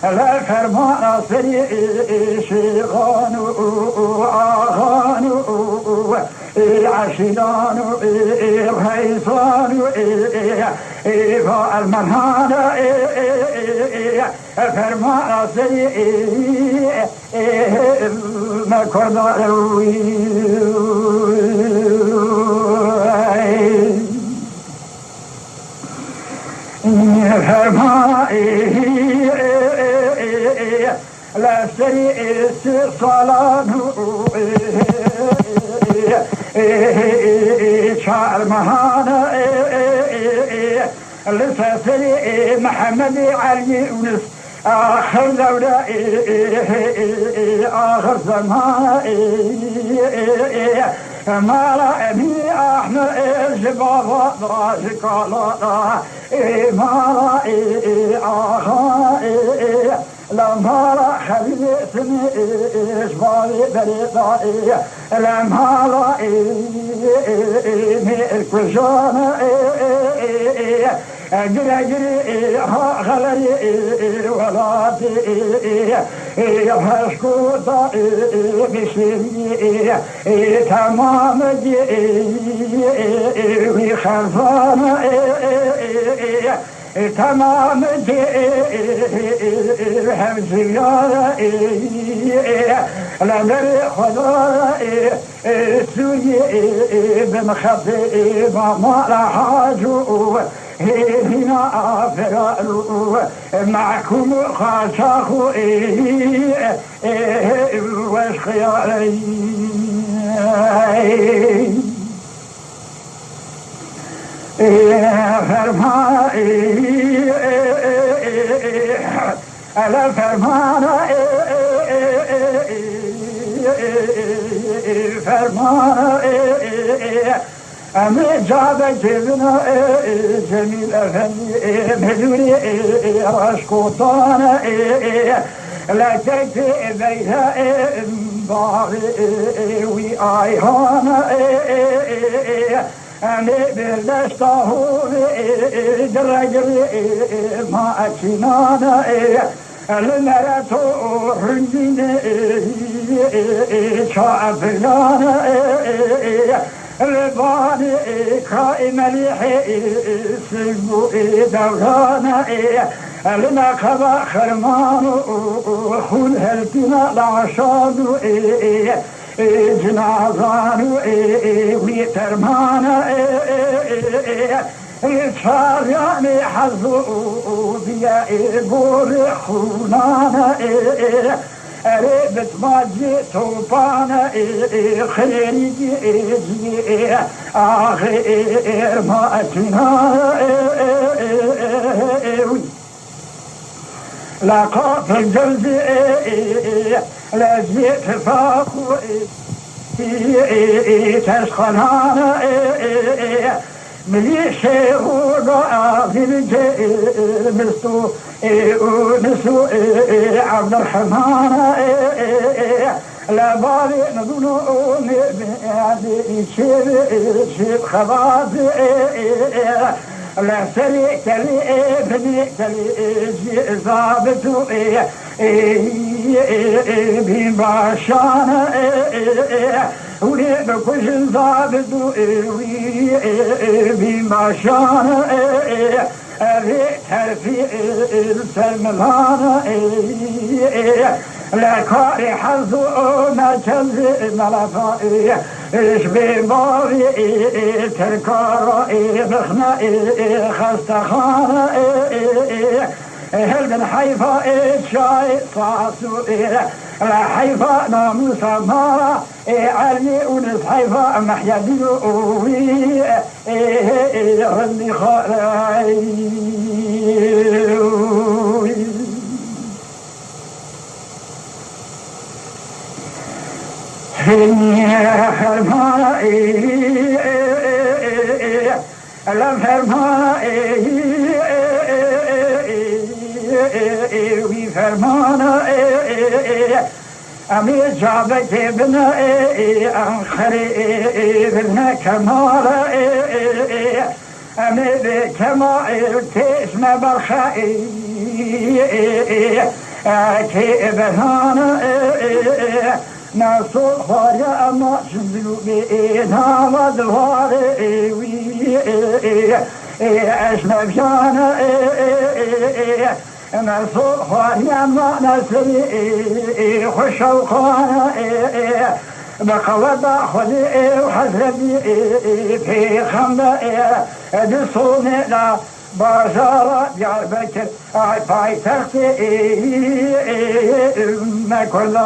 لا فرمان سري شيغان وآغان عشيان وهيصان فالمنهان فرمان سري ما كنا لا شيء صلاة شعر مهانة لسه محمد علي ونس آخر دولة آخر زمان ما رأني أحمد جبارة راجك الله ما رأي آخر لما رأى خليتني إجباري بريطائي لما رأي ملك وجانا جري غلري ولادي هشكوطا بشري تمام جي وخلفانا تمام هم زيارة لنري خضارة سوي بمخبي ما راحاجو هنا فرارو معكم خاشاخو وش خياري فرمائي ألا فرمان فرمان أمي جاب جبنا جميل أفني مدوري رشقوطان لا تكتي بيها باغي وآيهان أمي بلشته درجري ما أكنانا المرتو حنين شعبنا رباني كائن لحي سلمو دورانا لنا خبا خرمان خل هلتنا العشان جنازان ويترمان شارياني حظو بيا بور خونانا ربت ما جيتو بانا خيري جي آخر ما أتنا لقاط الجلد لا جيت فاقو تسخنانا مليشي وضع في الجيل مستو ونسو عبد الرحمن لا بالي نظنون بأدي شيب خبازي لا سريك لي بنيك لي زابطو بين باشانا ولي بكل زابطو بين باشانا ترفيع السلمان لا كاري حظو ما تنزي ملفائي اشبي باري تركاري بخنائي خستخاني هل من حيفا شاي صاصو لا حيفا ناموس مارا علي ونس حيفا محيدي غني خالي فرمائي لم فرمائي فرمان أمي جابك ابن أنخري ابن كمال أمي بكمال تسمى بالخائي كي ابنان نصر خاري أما شبلو بإنا ودواري أشنب جانا نصر خاري أما نسري خشوقانا بقوة بأخذي وحزربي في خمبة بصوني لا بازار دياربكر باي تختي ما كل